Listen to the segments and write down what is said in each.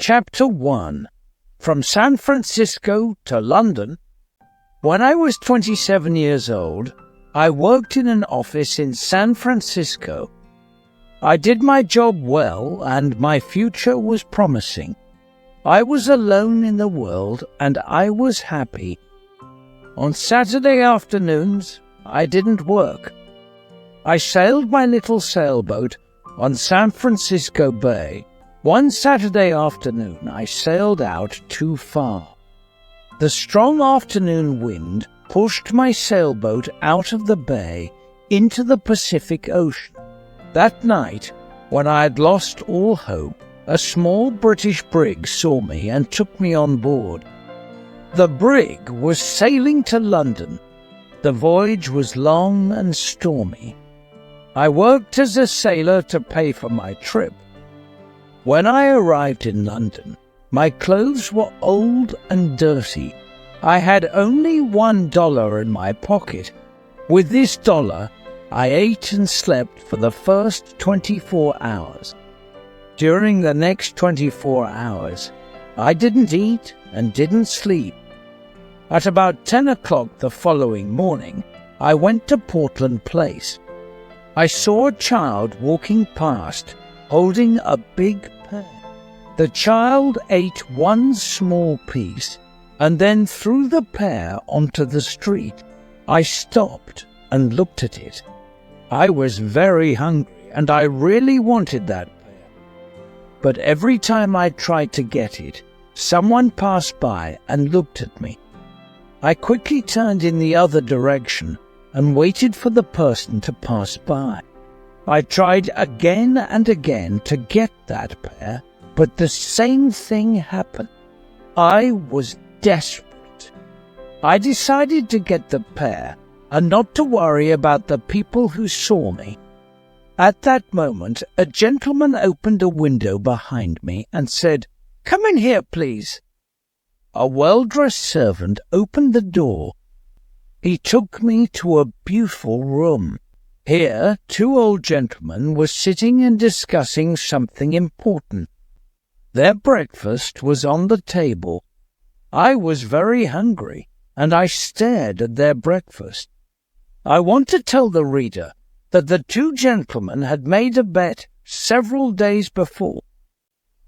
Chapter 1. From San Francisco to London. When I was 27 years old, I worked in an office in San Francisco. I did my job well, and my future was promising. I was alone in the world, and I was happy. On Saturday afternoons, I didn't work. I sailed my little sailboat on San Francisco Bay. One Saturday afternoon, I sailed out too far. The strong afternoon wind pushed my sailboat out of the bay into the Pacific Ocean. That night, when I had lost all hope, a small British brig saw me and took me on board. The brig was sailing to London. The voyage was long and stormy. I worked as a sailor to pay for my trip. When I arrived in London, my clothes were old and dirty. I had only $1 in my pocket. With this dollar, I ate and slept for the first 24 hours. During the next 24 hours, I didn't eat and didn't sleep. At about 10 o'clock the following morning, I went to Portland Place. I saw a child walking past, holding a big pear. The child ate one small piece and then threw the pear onto the street. I stopped and looked at it. I was very hungry and I really wanted that pear. But every time I tried to get it, someone passed by and looked at me. I quickly turned in the other direction and waited for the person to pass by. I tried again and again to get that pear, but the same thing happened. I was desperate. I decided to get the pear and not to worry about the people who saw me. At that moment, a gentleman opened a window behind me and said, "Come in here, please." A well-dressed servant opened the door. He took me to a beautiful room. Here, two old gentlemen were sitting and discussing something important. Their breakfast was on the table. I was very hungry, and I stared at their breakfast. I want to tell the reader that the two gentlemen had made a bet several days before.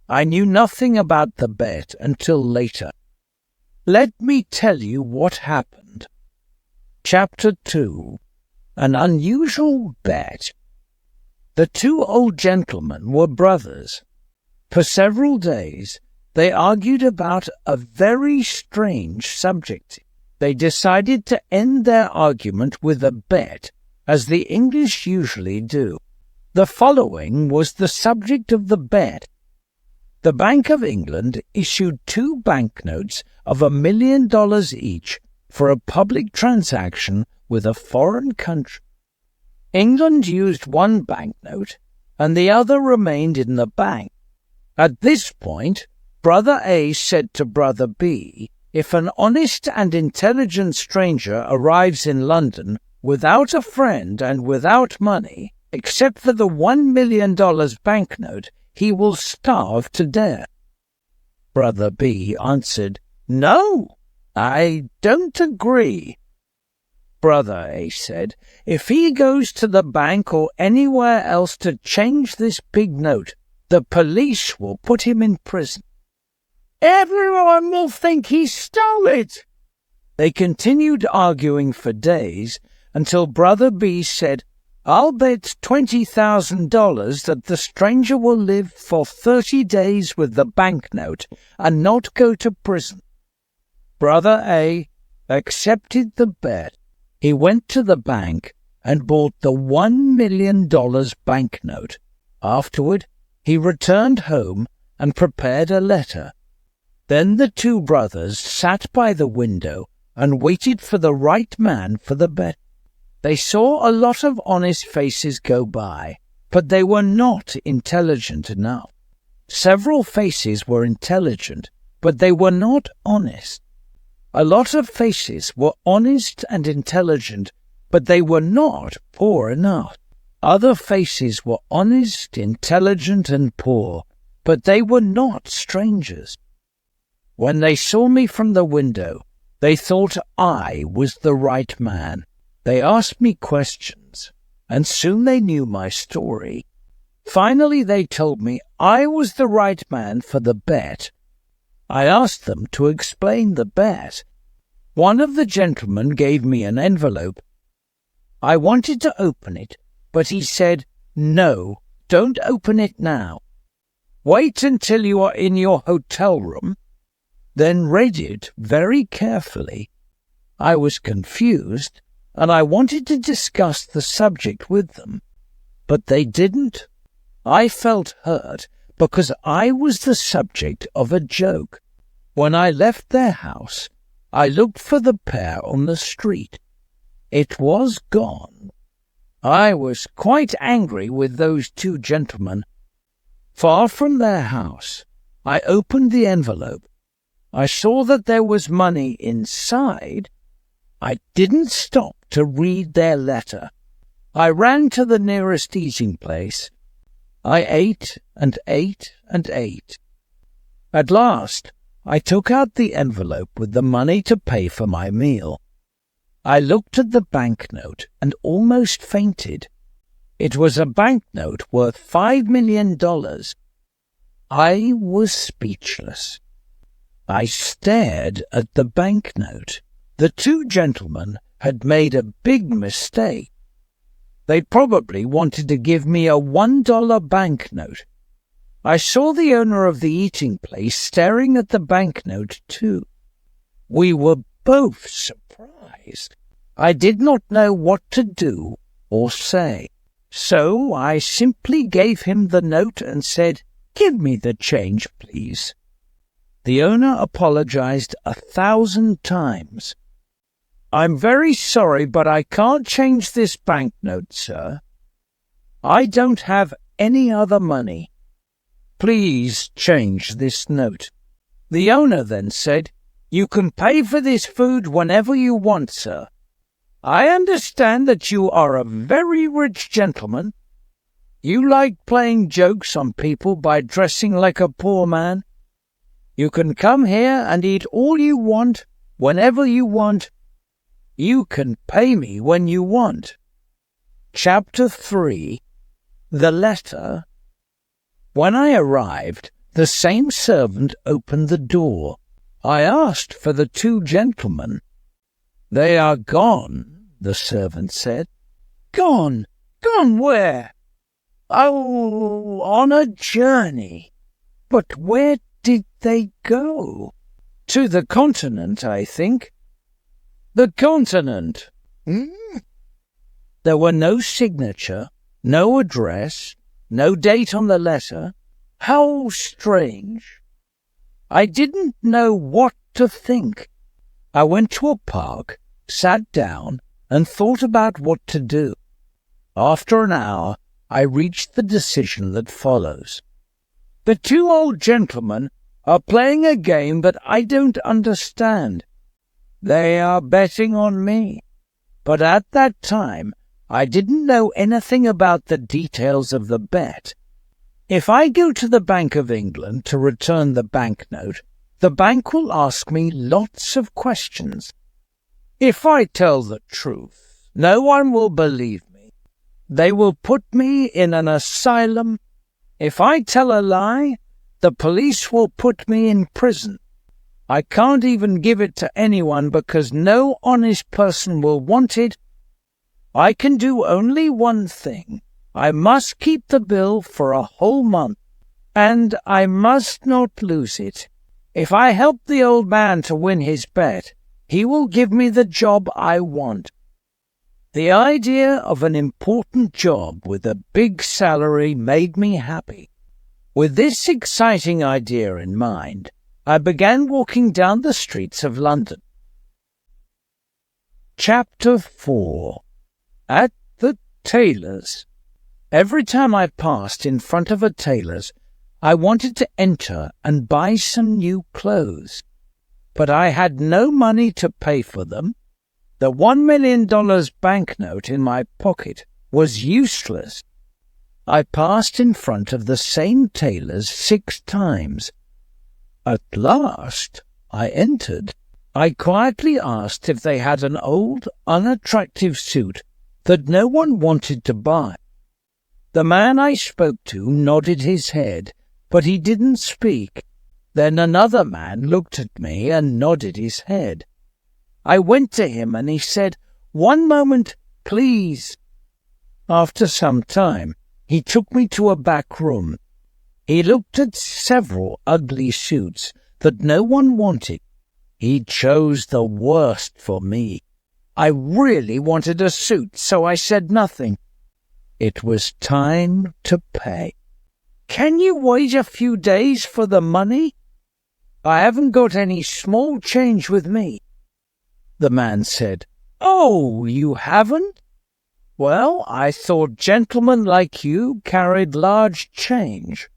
I knew nothing about the bet until later. Let me tell you what happened. Chapter 2. An unusual bet. The two old gentlemen were brothers. For several days, they argued about a very strange subject. They decided to end their argument with a bet, as the English usually do. The following was the subject of the bet. The Bank of England issued 2 banknotes of $1 million each for a public transaction with a foreign country. England used one banknote, and the other remained in the bank. At this point, Brother A said to Brother B, "If an honest and intelligent stranger arrives in London without a friend and without money, except for the $1 million banknote, he will starve to death." Brother B answered, "No, I don't agree." Brother A said, "If he goes to the bank or anywhere else to change this big note, the police will put him in prison. Everyone will think he stole it." They continued arguing for days until Brother B said, "I'll bet $20,000 that the stranger will live for 30 days with the banknote and not go to prison." Brother A accepted the bet. He went to the bank and bought the $1 million banknote. Afterward, he returned home and prepared a letter. Then the two brothers sat by the window and waited for the right man for the bet. They saw a lot of honest faces go by, but they were not intelligent enough. Several faces were intelligent, but they were not honest. A lot of faces were honest and intelligent, but they were not poor enough. Other faces were honest, intelligent, and poor, but they were not strangers. When they saw me from the window, they thought I was the right man. They asked me questions, and soon they knew my story. Finally, they told me I was the right man for the bet. I asked them to explain the bet. One of the gentlemen gave me an envelope. I wanted to open it, but he said, "No, don't open it now. Wait until you are in your hotel room." Then read it very carefully. I was confused, and I wanted to discuss the subject with them, but they didn't. I felt hurt because I was the subject of a joke. When I left their house, I looked for the pair on the street. It was gone. I was quite angry with those two gentlemen. Far from their house, I opened the envelope. I saw that there was money inside. I didn't stop to read their letter. I ran to the nearest eating place. I ate and ate and ate. At last, I took out the envelope with the money to pay for my meal. I looked at the banknote and almost fainted. It was a banknote worth $5 million. I was speechless. I stared at the banknote. The two gentlemen had made a big mistake. They probably wanted to give me a $1 banknote. I saw the owner of the eating place staring at the banknote too. We were both surprised. I did not know what to do or say, so I simply gave him the note and said, "Give me the change, please." The owner apologized 1,000 times. "I'm very sorry, but I can't change this banknote, sir. I don't have any other money. Please change this note." The owner then said, "You can pay for this food whenever you want, sir. I understand that you are a very rich gentleman. You like playing jokes on people by dressing like a poor man. You can come here and eat all you want, whenever you want. You can pay me when you want." Chapter 3. The Letter. When I arrived, the same servant opened the door. I asked for the two gentlemen. "They are gone," the servant said. "Gone? Gone where?" "Oh, on a journey." "But where did they go?" "To the continent, I think." "The continent?" There were no signature, no address, no date on the letter. How strange. I didn't know what to think. I went to a park, sat down, and thought about what to do. After an hour, I reached the decision that follows. The two old gentlemen are playing a game that I don't understand. They are betting on me. But at that time, I didn't know anything about the details of the bet. If I go to the Bank of England to return the banknote, the bank will ask me lots of questions. If I tell the truth, no one will believe me. They will put me in an asylum. If I tell a lie, the police will put me in prison. I can't even give it to anyone because no honest person will want it. I can do only one thing. I must keep the bill for a whole month, and I must not lose it. If I help the old man to win his bet, he will give me the job I want. The idea of an important job with a big salary made me happy. With this exciting idea in mind, I began walking down the streets of London. Chapter 4. At the tailor's. Every time I passed in front of a tailor's, I wanted to enter and buy some new clothes. But I had no money to pay for them. The $1 million banknote in my pocket was useless. I passed in front of the same tailors 6 times. At last, I entered. I quietly asked if they had an old, unattractive suit that no one wanted to buy. The man I spoke to nodded his head, but he didn't speak. Then another man looked at me and nodded his head. I went to him and he said, "1 moment, please." After some time, he took me to a back room. He looked at several ugly suits that no one wanted. He chose the worst for me. I really wanted a suit, so I said nothing. It was time to pay. "Can you wait a few days for the money? I haven't got any small change with me." The man said, "Oh, you haven't? Well, I thought gentlemen like you carried large change."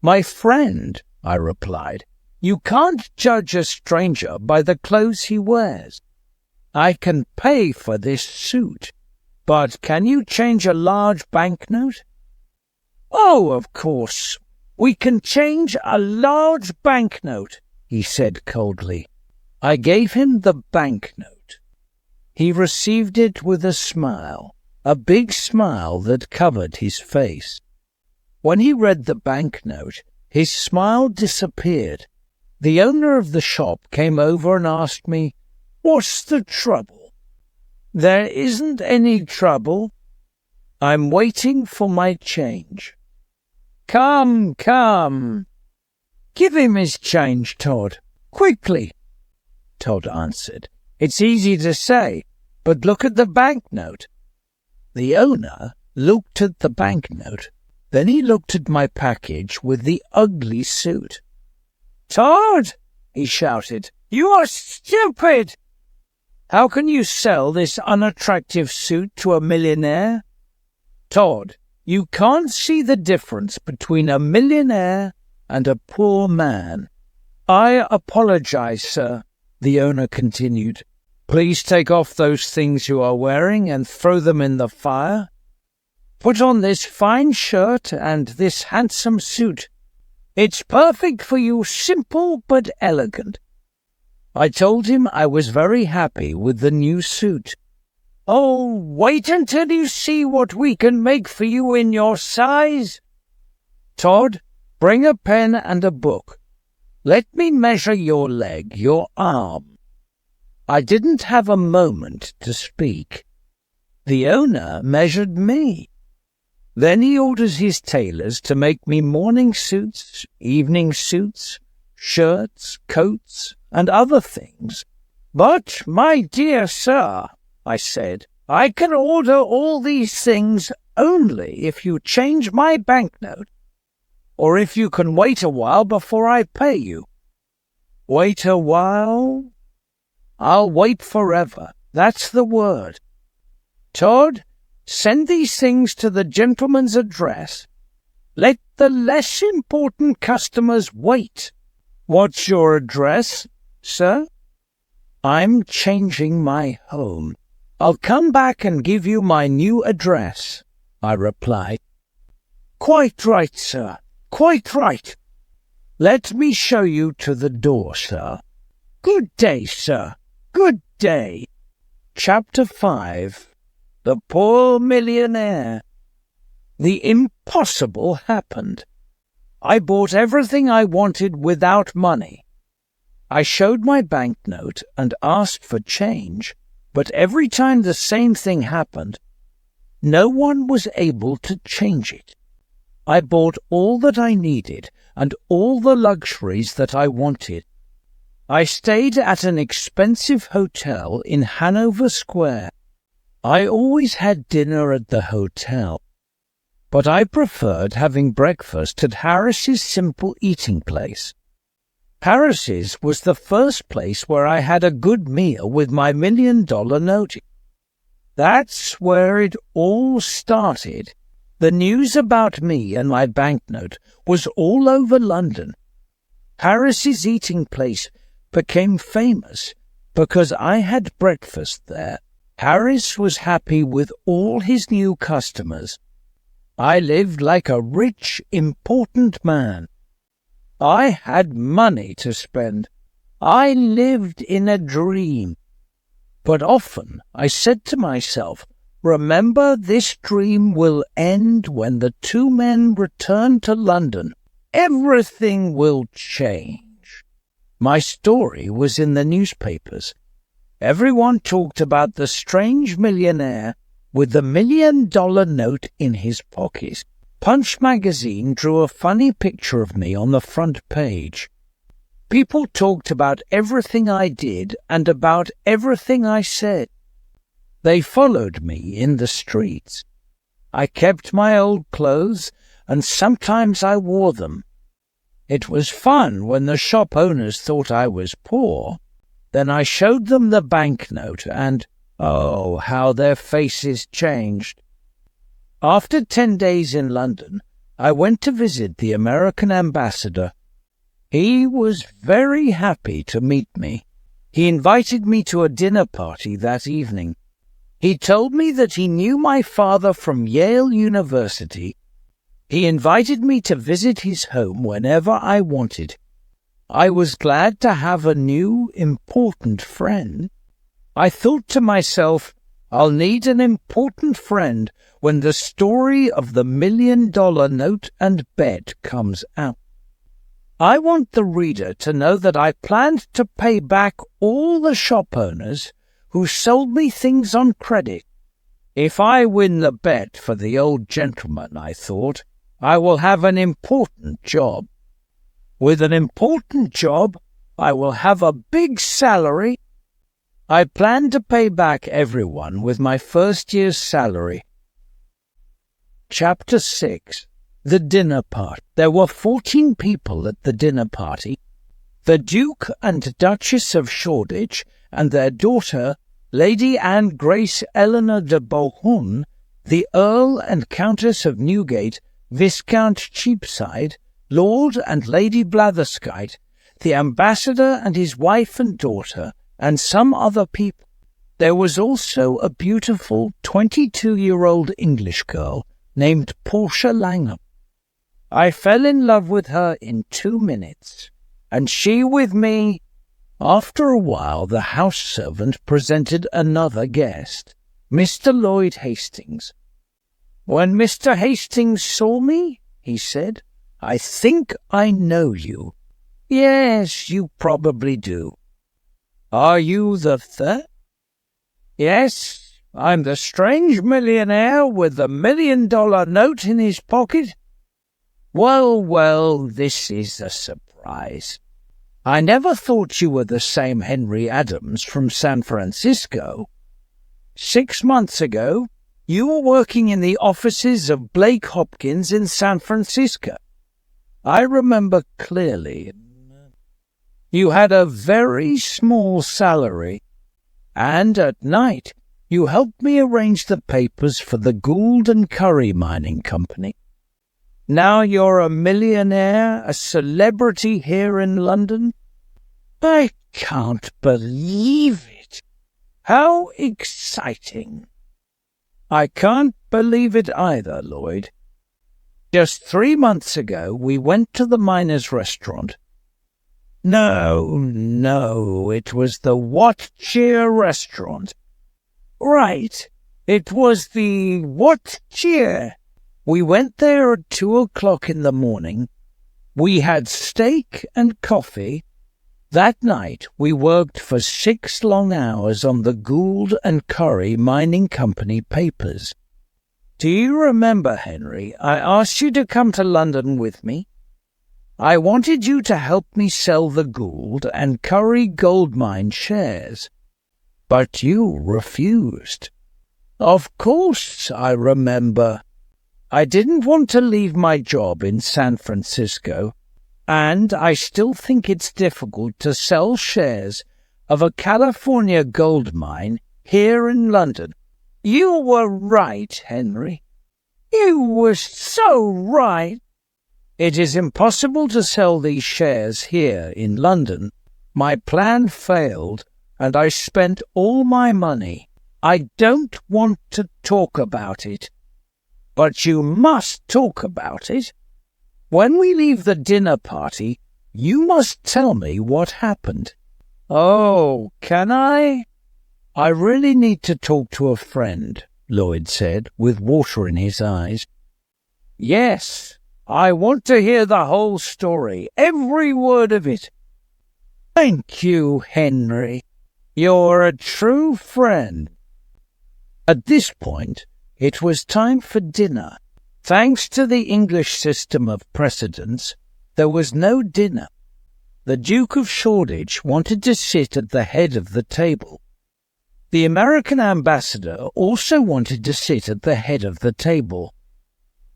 "My friend," I replied, "you can't judge a stranger by the clothes he wears. I can pay for this suit, but can you change a large banknote?" "Oh, of course, we can change a large banknote," he said coldly. I gave him the banknote. He received it with a smile, a big smile that covered his face. When he read the banknote, his smile disappeared. The owner of the shop came over and asked me, "What's the trouble?" "There isn't any trouble. I'm waiting for my change." Come. Give him his change, Todd. Quickly." Todd answered, "It's easy to say, but look at the banknote." The owner looked at the banknote. Then he looked at my package with the ugly suit. "Todd," he shouted, "you are stupid! How can you sell this unattractive suit to a millionaire? Todd, you can't see the difference between a millionaire and a poor man." "I apologize, sir," the owner continued. "Please take off those things you are wearing and throw them in the fire. Put on this fine shirt and this handsome suit. It's perfect for you, simple but elegant." I told him I was very happy with the new suit. "Oh, wait until you see what we can make for you in your size. Todd, bring a pen and a book. Let me measure your leg, your arm." I didn't have a moment to speak. The owner measured me. Then he orders his tailors to make me morning suits, evening suits, shirts, coats, and other things. "But, my dear sir," I said, "I can order all these things only if you change my banknote, or if you can wait a while before I pay you." "Wait a while? I'll wait forever. That's the word. Todd, send these things to the gentleman's address. Let the less important customers wait." "What's your address, sir?" "I'm changing my home. I'll come back and give you my new address," I replied. "Quite right, sir. Quite right. Let me show you to the door, sir. Good day, sir. Good day." Chapter 5. The Poor Millionaire. The impossible happened. I bought everything I wanted without money. I showed my banknote and asked for change, but every time the same thing happened, no one was able to change it. I bought all that I needed and all the luxuries that I wanted. I stayed at an expensive hotel in Hanover Square. I always had dinner at the hotel, but I preferred having breakfast at Harris's Simple Eating Place. Harris's was the first place where I had a good meal with my $1 million note. That's where it all started. The news about me and my banknote was all over London. Harris's Eating Place became famous because I had breakfast there. Harris was happy with all his new customers. I lived like a rich, important man. I had money to spend. I lived in a dream. But often I said to myself, remember, this dream will end when the two men return to London. Everything will change. My story was in the newspapers. Everyone talked about the strange millionaire with the $1 million note in his pocket. Punch magazine drew a funny picture of me on the front page. People talked about everything I did and about everything I said. They followed me in the streets. I kept my old clothes, and sometimes I wore them. It was fun when the shop owners thought I was poor. Then I showed them the banknote, and, oh, how their faces changed. After 10 days in London, I went to visit the American ambassador. He was very happy to meet me. He invited me to a dinner party that evening. He told me that he knew my father from Yale University. He invited me to visit his home whenever I wanted. I was glad to have a new, important friend. I thought to myself, I'll need an important friend when the story of the $1 million note and bet comes out. I want the reader to know that I planned to pay back all the shop owners who sold me things on credit. If I win the bet for the old gentleman, I thought, I will have an important job. With an important job, I will have a big salary. I planned to pay back everyone with my first year's salary. Chapter 6. The dinner party. There were 14 people at the dinner party. The Duke and Duchess of Shoreditch and their daughter, Lady Anne Grace Eleanor de Beauharnois, the Earl and Countess of Newgate, Viscount Cheapside, Lord and Lady Blatherskite, the ambassador and his wife and daughter, and some other people. There was also a beautiful 22-year-old English girl named Portia Langham. I fell in love with her in 2 minutes, and she with me. After a while, the house servant presented another guest, Mr. Lloyd Hastings. When Mr. Hastings saw me, he said, I think I know you. Yes, you probably do. Are you the third? Yes, I'm the strange millionaire with the $1 million note in his pocket. Well, this is a surprise. I never thought you were the same Henry Adams from San Francisco. 6 months ago, you were working in the offices of Blake Hopkins in San Francisco. I remember clearly. You had a very small salary, and at night you helped me arrange the papers for the Gould and Curry Mining Company. Now you're a millionaire, a celebrity here in London. I can't believe it. How exciting. I can't believe it either, Lloyd. Just 3 months ago, we went to the Miners' Restaurant. No, it was the What Cheer Restaurant. Right, it was the What Cheer. We went there at 2 o'clock in the morning. We had steak and coffee. That night we worked for 6 long hours on the Gould and Curry Mining Company papers. Do you remember, Henry, I asked you to come to London with me? I wanted you to help me sell the Gould and Curry gold mine shares. But you refused. Of course, I remember. I didn't want to leave my job in San Francisco, and I still think it's difficult to sell shares of a California gold mine here in London. You were right, Henry. You were so right. It is impossible to sell these shares here in London. My plan failed, and I spent all my money. I don't want to talk about it. but you must talk about it. When we leave the dinner party, you must tell me what happened." "Oh, can I?" "I really need to talk to a friend," Lloyd said, with water in his eyes. "Yes, I want to hear the whole story, every word of it." "Thank you, Henry. You're a true friend." At this point, it was time for dinner. Thanks to the English system of precedence, there was no dinner. The Duke of Shoreditch wanted to sit at the head of the table. The American ambassador also wanted to sit at the head of the table.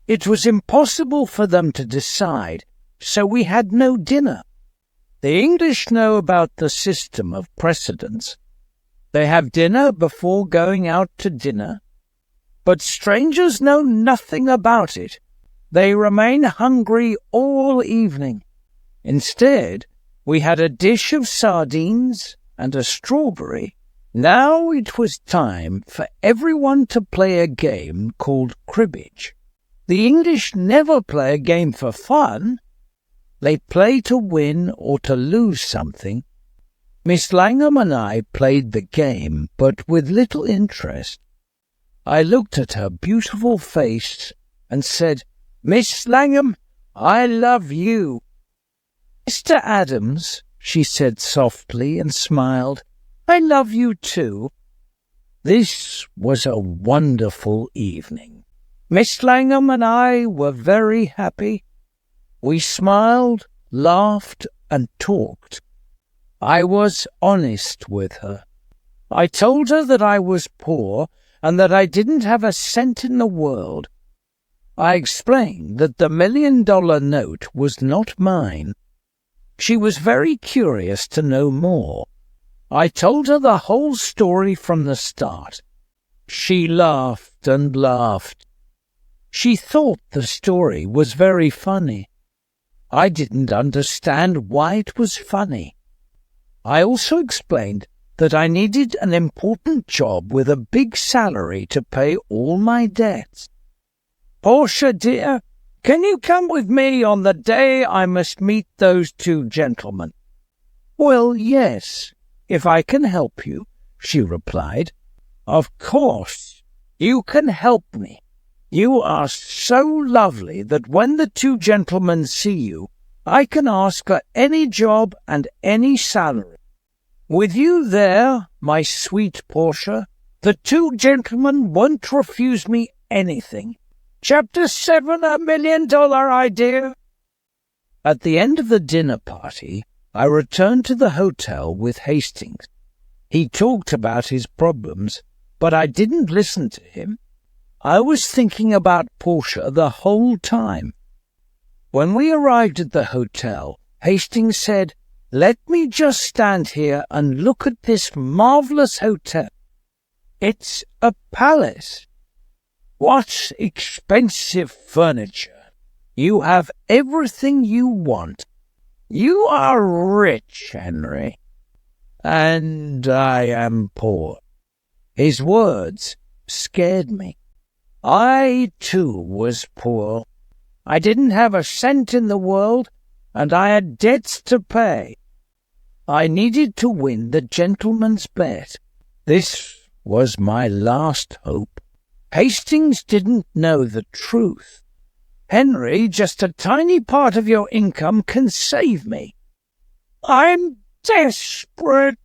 It was impossible for them to decide, so we had no dinner. The English know about the system of precedence. They have dinner before going out to dinner. But strangers know nothing about it. They remain hungry all evening. Instead, we had a dish of sardines and a strawberry. Now it was time for everyone to play a game called cribbage. The English never play a game for fun. They play to win or to lose something. Miss Langham and I played the game, but with little interest. I looked at her beautiful face and said, "Miss Langham, I love you." "Mr. Adams," she said softly and smiled, "I love you too." This was a wonderful evening. Miss Langham and I were very happy. We smiled, laughed, and talked. I was honest with her. I told her that I was poor and that I didn't have a cent in the world. I explained that the $1 million note was not mine. She was very curious to know more. I told her the whole story from the start. She laughed and laughed. She thought the story was very funny. I didn't understand why it was funny. I also explained that I needed an important job with a big salary to pay all my debts. "Portia, dear, can you come with me on the day I must meet those two gentlemen?" "Well, yes, if I can help you," she replied. "Of course, you can help me. You are so lovely that when the two gentlemen see you, I can ask for any job and any salary. With you there, my sweet Portia, the two gentlemen won't refuse me anything. Chapter 7, $1 million idea." At the end of the dinner party, I returned to the hotel with Hastings. He talked about his problems, but I didn't listen to him. I was thinking about Portia the whole time. When we arrived at the hotel, Hastings said, "Let me just stand here and look at this marvelous hotel. It's a palace. What expensive furniture. You have everything you want. You are rich, Henry. And I am poor." His words scared me. I, too, was poor. I didn't have a cent in the world, and I had debts to pay. I needed to win the gentleman's bet. This was my last hope. Hastings didn't know the truth. "Henry, just a tiny part of your income can save me." "I'm desperate,"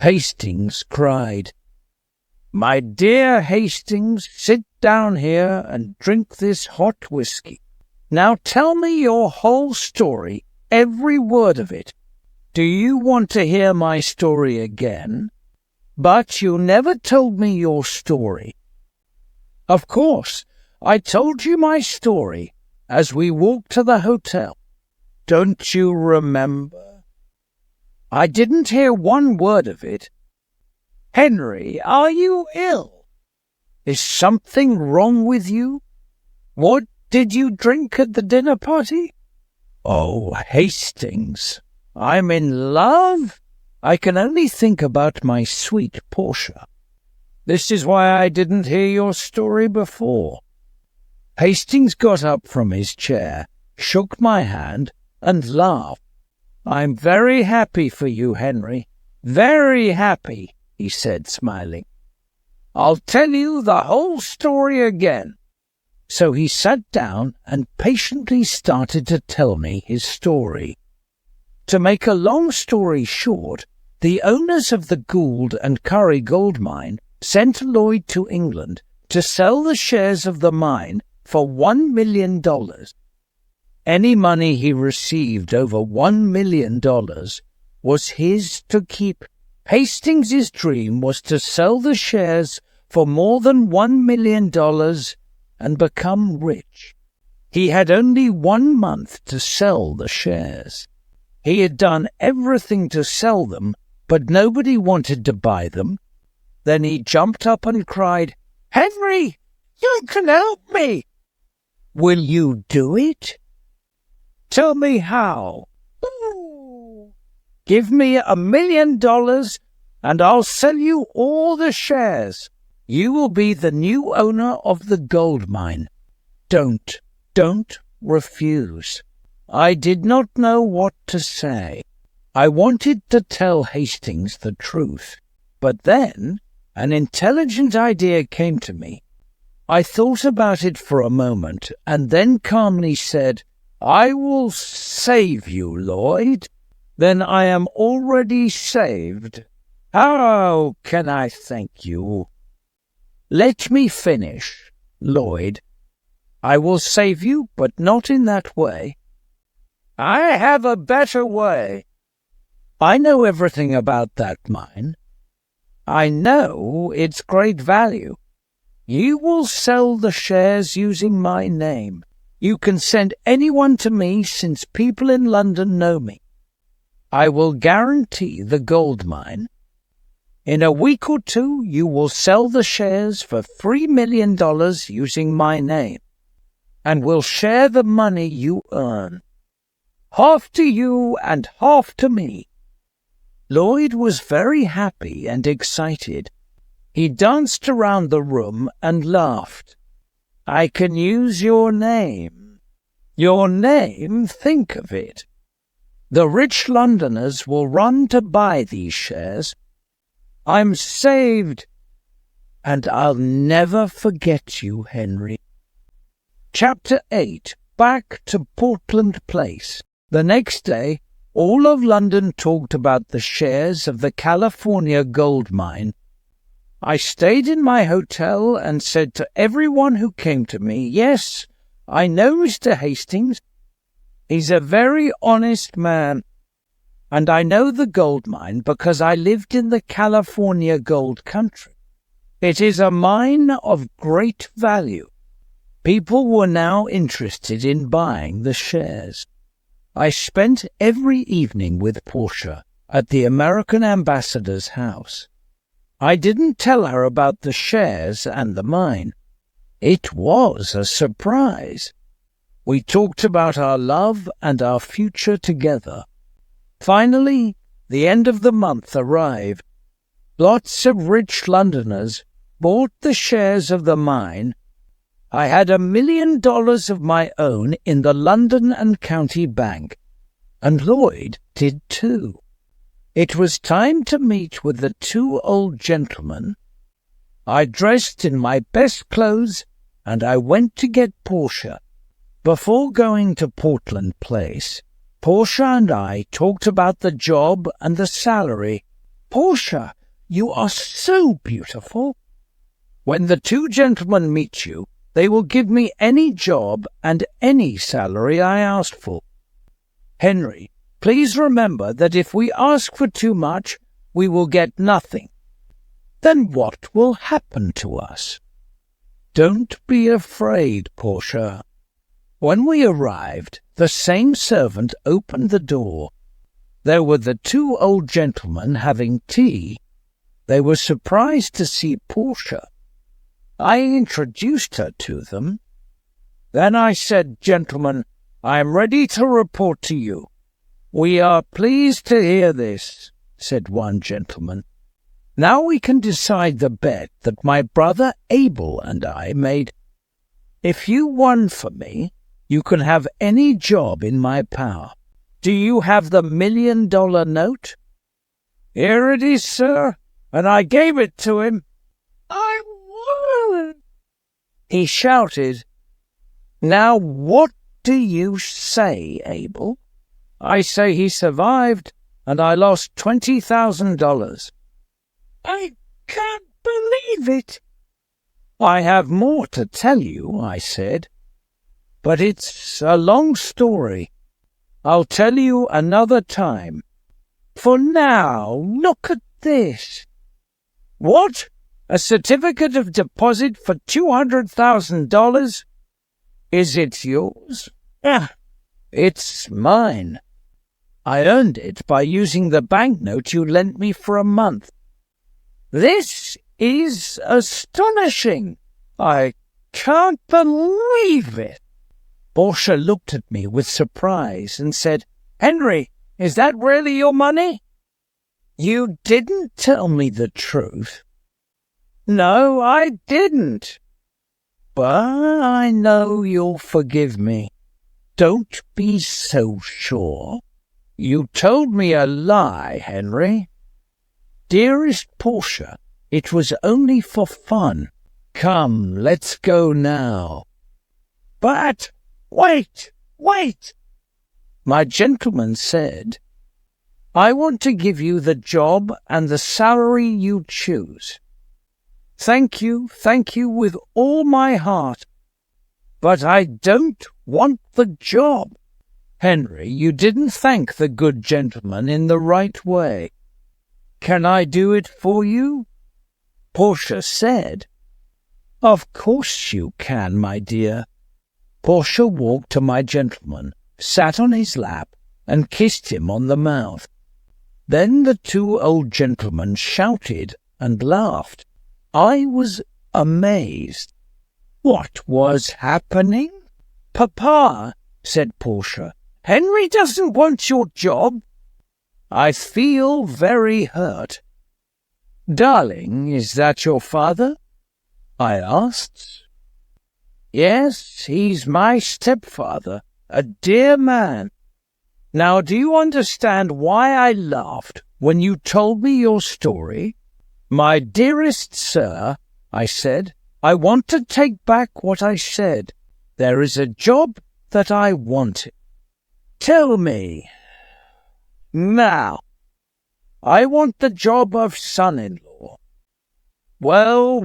Hastings cried. "My dear Hastings, sit down here and drink this hot whiskey. Now tell me your whole story, every word of it. Do you want to hear my story again? But you never told me your story." "Of course, I told you my story as we walked to the hotel. Don't you remember?" "I didn't hear one word of it." "Henry, are you ill? Is something wrong with you? What did you drink at the dinner party?" "Oh, Hastings, I'm in love. I can only think about my sweet Portia. This is why I didn't hear your story before. Hastings got up from his chair, shook my hand, and laughed. "I'm very happy for you, Henry. Very happy," he said, smiling. "I'll tell you the whole story again." So he sat down and patiently started to tell me his story. To make a long story short, the owners of the Gould and Curry gold mine sent Lloyd to England to sell the shares of the mine for $1 million. Any money he received over $1 million was his to keep. Hastings' dream was to sell the shares for more than $1 million and become rich. He had only 1 month to sell the shares. He had done everything to sell them, but nobody wanted to buy them. Then he jumped up and cried, "Henry, you can help me!" "Will you do it?" "Tell me how." "Ooh. Give me $1 million and I'll sell you all the shares. You will be the new owner of the gold mine. Don't refuse." I did not know what to say. I wanted to tell Hastings the truth, but then an intelligent idea came to me. I thought about it for a moment and then calmly said, "I will save you, Lloyd." "Then I am already saved. How can I thank you?" "Let me finish, Lloyd. I will save you, but not in that way. I have a better way. I know everything about that mine. I know its great value. You will sell the shares using my name. You can send anyone to me since people in London know me. I will guarantee the gold mine. In a week or two, you will sell the shares for $3 million using my name, and we'll share the money you earn. Half to you and half to me." Lloyd was very happy and excited. He danced around the room and laughed. "I can use your name. Your name, think of it. The rich Londoners will run to buy these shares. I'm saved, and I'll never forget you, Henry." Chapter 8. Back to Portland Place. The next day, all of London talked about the shares of the California gold mine. I stayed in my hotel and said to everyone who came to me, "Yes, I know Mr. Hastings. He's a very honest man. And I know the gold mine because I lived in the California gold country. It is a mine of great value." People were now interested in buying the shares. I spent every evening with Portia at the American ambassador's house. I didn't tell her about the shares and the mine. It was a surprise. We talked about our love and our future together. Finally, the end of the month arrived. Lots of rich Londoners bought the shares of the mine. I had $1 million of my own in the London and County Bank, and Lloyd did too. It was time to meet with the 2 old gentlemen. I dressed in my best clothes, and I went to get Portia. Before going to Portland Place, Portia and I talked about the job and the salary. "Portia, you are so beautiful." "When the 2 gentlemen meet you, they will give me any job and any salary I asked for. Henry, please remember that if we ask for too much, we will get nothing. Then what will happen to us?" "Don't be afraid, Portia." When we arrived, the same servant opened the door. There were the 2 old gentlemen having tea. They were surprised to see Portia. I introduced her to them. Then I said, "Gentlemen, I am ready to report to you." "We are pleased to hear this," said one gentleman. "Now we can decide the bet that my brother Abel and I made." If you won for me, you can have any job in my power. Do you have the $1 million note?" "Here it is, sir, and I gave it to him." "I won!" he shouted. "Now what do you say, Abel?" "I say he survived, and I lost $20,000. "I can't believe it." "I have more to tell you," I said, "but it's a long story. I'll tell you another time. For now, look at this." "What? A certificate of deposit for $200,000? Is it yours?" "Ah, it's mine. I earned it by using the banknote you lent me for a month." "This is astonishing. I can't believe it." Portia looked at me with surprise and said, "Henry, is that really your money?" "You didn't tell me the truth." "No, I didn't. But I know you'll forgive me." "Don't be so sure. You told me a lie, Henry." "Dearest Portia, it was only for fun. Come, let's go now." "But wait! My gentleman said, "I want to give you the job and the salary you choose." Thank you with all my heart. But I don't want the job." "Henry, you didn't thank the good gentleman in the right way. Can I do it for you?" Portia said. "Of course you can, my dear." Portia walked to my gentleman, sat on his lap, and kissed him on the mouth. Then the two old gentlemen shouted and laughed. I was amazed. What was happening? "Papa," said Portia, "Henry doesn't want your job." "I feel very hurt." "Darling, is that your father?" I asked. "Yes, he's my stepfather, a dear man. Now, do you understand why I laughed when you told me your story?" "My dearest sir," I said, "I want to take back what I said. There is a job that I wanted." "Tell me." "Now, I want the job of son-in-law." Well.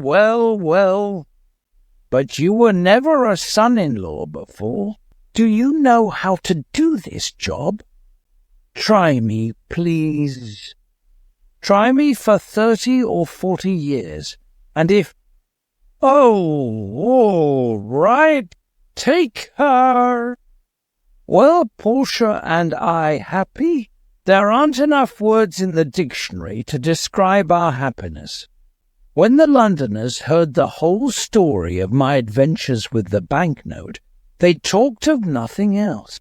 But you were never a son-in-law before. Do you know how to do this job? Try me, please. Try me for 30 or 40 years, and if... Oh, all right, take her. Well, Portia and I happy? There aren't enough words in the dictionary to describe our happiness. When the Londoners heard the whole story of my adventures with the banknote, they talked of nothing else.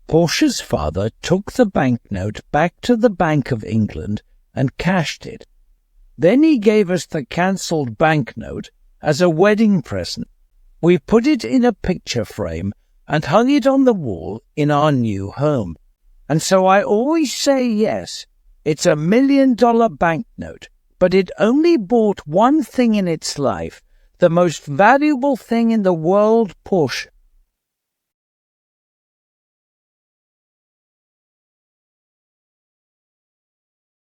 Portia's father took the banknote back to the Bank of England and cashed it. Then he gave us the cancelled banknote as a wedding present. We put it in a picture frame and hung it on the wall in our new home. And so I always say yes, it's $1 million banknote, but it only bought one thing in its life, the most valuable thing in the world, Portia.